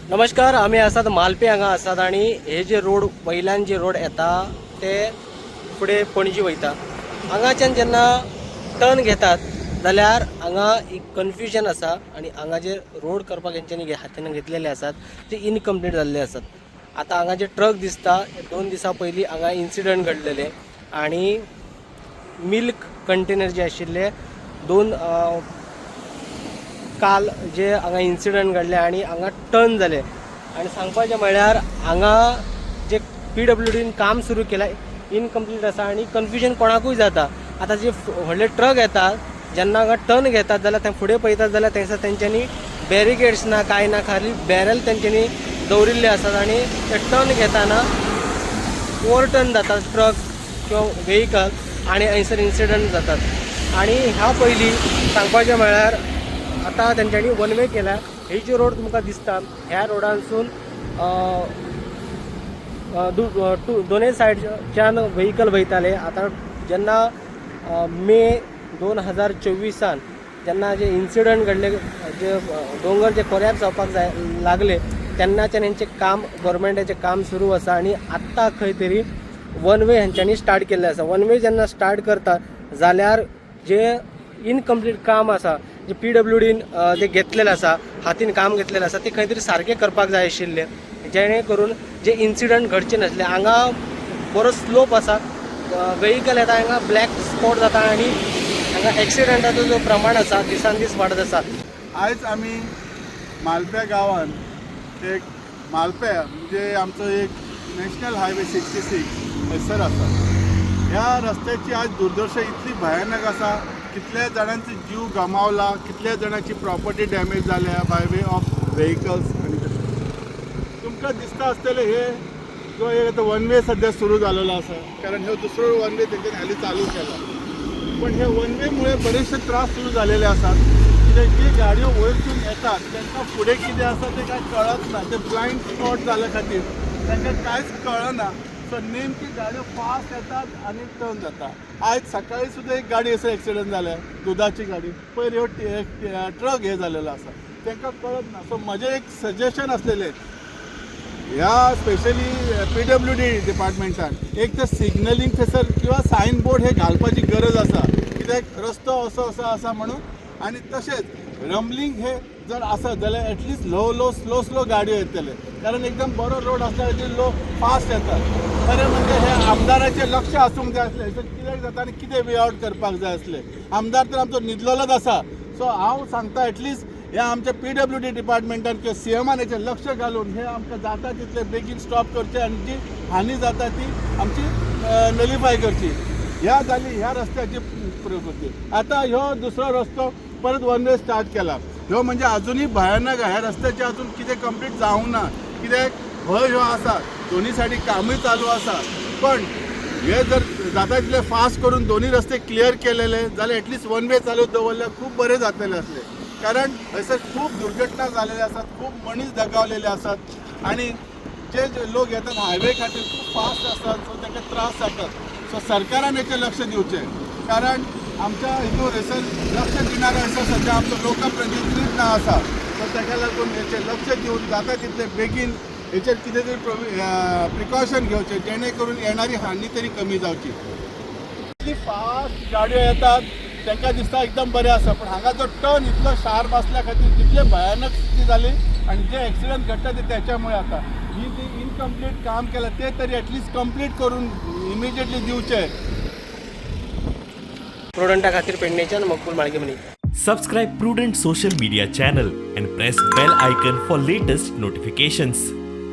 नमस्कार, आम्ही आसात मालपे हांगा आसात आणि हे जे रोड वयल्यान जे रोड येता ते फुडें पणजी वयता। हांगाच्यान जेन्ना टर्न घेतात जाल्यार हांगा एक कन्फ्युजन आसा आणि हांगा जे रोड करपाक हेंच्यांनी हातीन घेतलेले आसात ते इनकम्प्लीट जाल्ले आसात। आता हांगा जे ट्रक दिसता 2 दिसां पयलीं हांगा इन्सिडंट घडलेले आणि मिल्क कंटेनर जे आशिल्ले दोन काल जे हांगा इन्सिडंट घडले आणि हांगा टर्न जाले आणि सांगपाचें म्हळ्यार हांगा जे PWDन काम सुरू केलां इनकम्प्लीट आसा आणि कन्फ्युजन कोणाकूय जाता। आतां जे व्हडले ट्रक येतात जेन्ना हांगा टर्न घेतात जाल्यार ते फुडें पळयतात जाल्यार थंयसर तेंच्यांनी बॅरिकेड्स ना कांय ना, खाली बॅरल तेंच्यांनी दवरिल्ले आसात आणि ते टर्न घेताना ओवरटर्न जातात ट्रक किंवा व्हेकल आणि हंयसर इन्सिडंट जातात। आणि ह्या पयलीं सांगपाचें म्हळ्यार आता तेंच्यांनी वन वे केला। हे जो रोड तुमकां दिसता ह्या रोडांसून दोनूय सायडच्यान व्हेकल वयताले। आता जेन्ना मे 2024 जेन्ना जे इन्सिडंट घडले जे दोंगर जे कोलॅप्स जावपाक लागले तेन्नाच्यान हेंचें काम गव्हर्मेंटाचें काम सुरू आसा आणि आत्तां खंय तरी वन वे हेंच्यांनी स्टार्ट केल्लें आसा। वन वे जेन्ना स्टार्ट करता जाल्यार जे इनकम्प्लीट काम आसा जे PWDन जे घेतलेलें आसा हातीन काम घेतलेलें आसा ते खंय तरी सारकें करपाक जाय आशिल्लें जेणे करून जे इन्सिडंट घडचे नासले। हांगा बरो स्लोप आसा, व्हेकल येता हांगा ब्लॅक स्पॉट जाता आणि हांगा एक्सिडंटाचो जो प्रमाण आसा दिसान दीस वाडत आसा। आयज आमी मालप्या गांवांत एक मालप्या म्हणजे आमचो एक नॅशनल हायवे 66 थंयसर आसा। ह्या रस्त्याची आज दुर्दशा इतली भयानक आसा, कितल्या जाणांचो जीव गमावला, कितल्या जाणांची प्रॉपर्टी डॅमेज जाल्या बाय वे ऑफ व्हेकल्स। आणि तुमकां दिसता आसतलें हे जो एक वन वे सध्या सुरू जालेलो आसा, कारण ह्यो दुसरो वन वे तेंच्यानी हालीं चालू केला। पण हे वन वेमुळे बरेचसे त्रास सुरू झालेले असतात। कित्याक जी गाडयो वयरसून येतात त्यांना फुडें कितें आसा ते काय कळत ना, ते ब्लायंड स्पॉट जाल्या खातीर तांकां कांयच कळना। सो नेमकी गाडयो फास्ट येतात आणि टर्न जाता। आयज सकाळी सुद्धा एक गाडी असो एक्सिडंट जाल्या, दुधाची गाडी पयर ह्यो ट्रक हे जालेलो आसा, तांकां कळत ना। सो म्हजें एक सजेशन आसलेलें ह्या स्पेशली PWD डिपार्टमेंटान एक तर सिग्नलींग थंयसर किंवा सायन बोर्ड हे घालपाची गरज आसा, कित्याक रस्तो असो असो आसा म्हणून। आणि तशेंच रमलिंग हे जर आसत जाल्यार एटलिस्ट स्लो गाडयो येतले, कारण एकदम बरो रोड आसल्या खातीर लोक फास्ट येतात। खरें म्हणजे हे आमदाराचें लक्ष आसूंक जाय आसलें, कित्याक जाता आनी कितें वे आउट करपाक जाय आसलें। आमदार तर आमचो न्हिदलोच आसा। सो हांव सांगता एटलिस्ट ह्या आमच्या PWD डिपार्टमेंटान किंवा CMान हेचेर लक्ष घालून हे आमकां जाता तितले बेगीन स्टॉप करचे आणि जी हानी जाता ती आमची नलिफाय करची। ह्या जाली ह्या रस्त्याची प्रगती। आता ह्यो दुसरो रस्तो परत वन वे स्टार्ट केला, ह्यो म्हणजे अजूनही भयानक आहे। ह्या रस्त्याचे अजून कितें कंप्लीट जावंक ना, कित्याक ह्यो आसा दोन्ही सायडी कामूय चालू आसा। पण हे जर जाता तितले फास्ट करून दोन्ही रस्ते क्लियर केलेले जाल्यार एटलिस्ट वन वे चालू दवरल्यार खूब बरें जातलें आसलें, कारण हयसर खूब दुर्घटना जालेले आसात, खूब मनीस दगावलेले आसात आणि जे लोक येतात हायवे खातीर खूब फास्ट आसतात, सो तांकां त्रास जातात। सो सरकारान हेचेर लक्ष दिवचें, कारण आमच्या हितून हयसर लक्ष दिणारो हयसर सध्या आमचो लोकल प्रतिनिधीच ना आसा। सो ताका लागून हेचेर लक्ष दिवन जाता तितले बेगीन हेचेर कितें तरी प्रिकॉशन घेवचें जेणे करून येणारी हानी तरी कमी जावची। इतली फास्ट गाडयो येतात तांकां दिसता एकदम बरें आसा, पण हांगा जो टर्न इतलो शार्प आसल्या खातीर तितले भयानक स्थिती जाली आणि जे एक्सिडंट घडटा ते त्याच्यामुळे आता ही जी इनकम्प्लीट काम केलं ते तरी एटलिस्ट कंप्लीट करून इमिजिएटली दिवचे। प्रुडंटा खातीर पेडणेच्यान मकबूल माळगे म्हणी। Subscribe Prudent social media channel and press bell icon for latest notifications.